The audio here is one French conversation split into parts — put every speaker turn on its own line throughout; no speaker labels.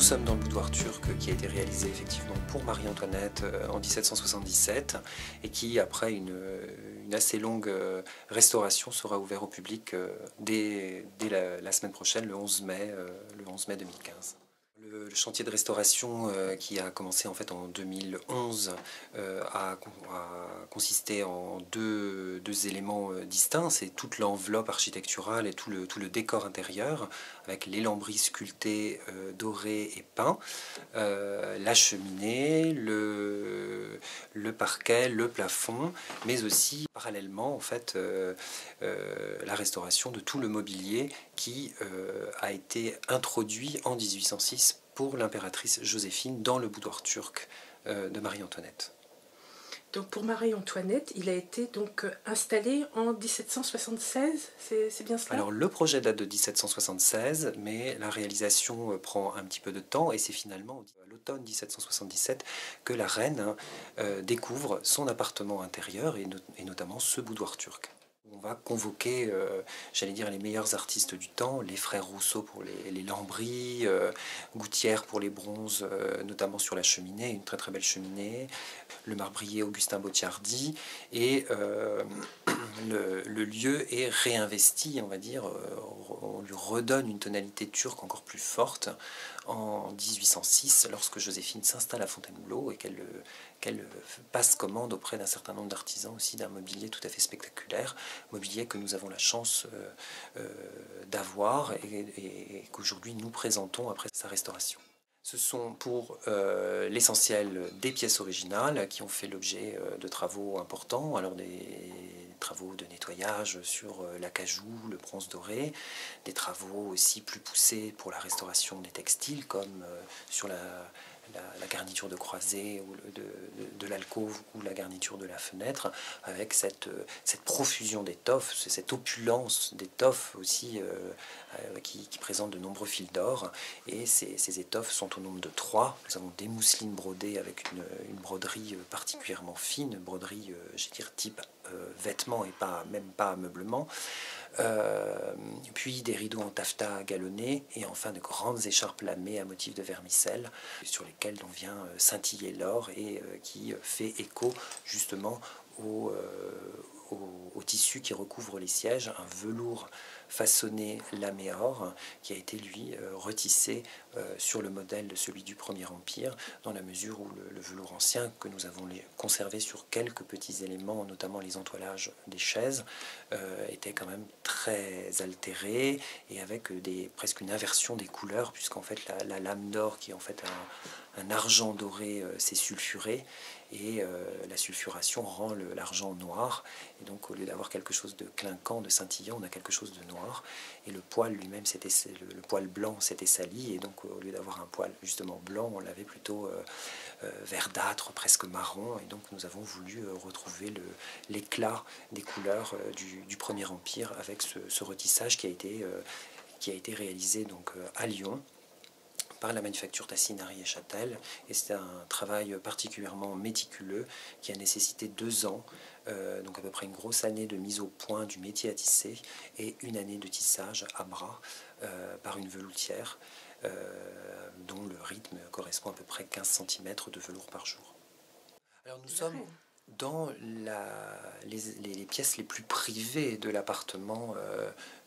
sommes dans le boudoir turc qui a été réalisé effectivement pour Marie-Antoinette en 1777 et qui, après une assez longue restauration, sera ouvert au public dès la semaine prochaine, le 11 mai 2015. Le chantier de restauration qui a commencé en fait en 2011 a consisté en deux éléments distincts. C'est toute l'enveloppe architecturale et tout le décor intérieur avec les lambris sculptés, dorés et peints, la cheminée, le parquet, le plafond, mais aussi parallèlement en fait la restauration de tout le mobilier qui a été introduit en 1806 pour l'impératrice Joséphine dans le boudoir turc de Marie-Antoinette.
Donc pour Marie-Antoinette, il a été donc installé en 1776, c'est bien cela?
Alors le projet date de 1776, mais la réalisation prend un petit peu de temps et c'est finalement à l'automne 1777 que la reine découvre son appartement intérieur et notamment ce boudoir turc. On va convoquer, j'allais dire, les meilleurs artistes du temps, les frères Rousseau pour les lambris, Gouttière pour les bronzes, notamment sur la cheminée, une très très belle cheminée, le marbrier Augustin Bocciardi, et le lieu est réinvesti, on va dire, on lui redonne une tonalité turque encore plus forte en 1806, lorsque Joséphine s'installe à Fontainebleau et qu'elle passe commande auprès d'un certain nombre d'artisans aussi d'un mobilier tout à fait spectaculaire, mobilier que nous avons la chance d'avoir et qu'aujourd'hui nous présentons après sa restauration. Ce sont pour l'essentiel des pièces originales qui ont fait l'objet de travaux importants, alors des travaux de nettoyage sur l'acajou, le bronze doré, des travaux aussi plus poussés pour la restauration des textiles comme sur la garniture de croisée ou de l'alcôve ou la garniture de la fenêtre, avec cette profusion d'étoffes, cette opulence d'étoffes aussi qui présente de nombreux fils d'or. Et ces étoffes sont au nombre de 3. Nous avons des mousselines brodées avec une broderie particulièrement fine, broderie, je veux dire, type vêtements et même pas ameublement. Puis des rideaux en taffetas galonnés et enfin de grandes écharpes lamées à motif de vermicelle sur lesquelles on vient scintiller l'or et qui fait écho justement au tissu qui recouvre les sièges, un velours façonné lamé or qui a été lui retissé sur le modèle de celui du Premier Empire, dans la mesure où le velours ancien que nous avons conservé sur quelques petits éléments, notamment les entoilages des chaises, était quand même très altéré et avec presque une inversion des couleurs, puisqu'en fait la lame d'or qui est en fait un argent doré s'est sulfuré et la sulfuration rend l'argent noir, et donc au lieu d'avoir quelque chose de clinquant, de scintillant, on a quelque chose de noir, et le poil lui-même, le poil blanc s'était sali, et donc au lieu d'avoir un poil justement blanc, on l'avait plutôt verdâtre, presque marron, et donc nous avons voulu retrouver l'éclat des couleurs du Premier Empire avec ce retissage qui a été réalisé donc à Lyon par la manufacture Tassinari et Châtel, et c'est un travail particulièrement méticuleux qui a nécessité 2 ans, donc à peu près une grosse année de mise au point du métier à tisser et une année de tissage à bras par une veloutière dont le rythme correspond à peu près 15 cm de velours par jour. Alors nous sommes dans les pièces les plus privées de l'appartement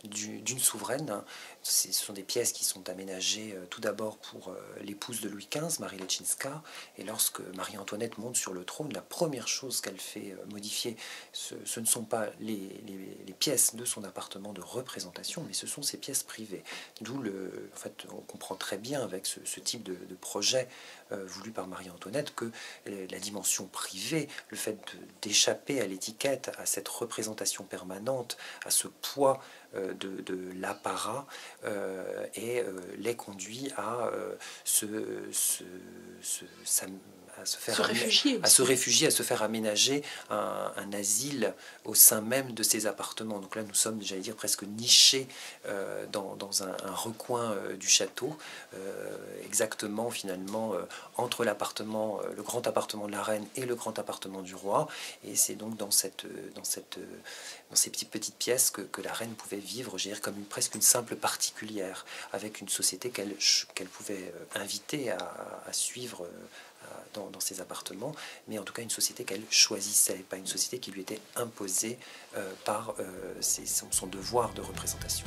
d'une souveraine. Ce sont des pièces qui sont aménagées tout d'abord pour l'épouse de Louis XV, Marie Leczinska, et lorsque Marie-Antoinette monte sur le trône, la première chose qu'elle fait modifier, ce ne sont pas les pièces de son appartement de représentation, mais ce sont ses pièces privées. D'où en fait, on comprend très bien avec ce type de projet voulu par Marie-Antoinette que la dimension privée, le fait d'échapper à l'étiquette, à cette représentation permanente, à ce poids de l'apparat les conduit à
réfugier,
à se réfugier, à se faire aménager un asile au sein même de ces appartements. Donc là, nous sommes, j'allais dire, presque nichés dans un recoin du château, exactement finalement entre l'appartement, le grand appartement de la reine et le grand appartement du roi. Et c'est donc dans ces petites pièces que la reine pouvait vivre, je veux dire, comme presque une simple particulière, avec une société qu'elle pouvait inviter à suivre dans ses appartements, mais en tout cas une société qu'elle choisissait, pas une société qui lui était imposée par son devoir de représentation.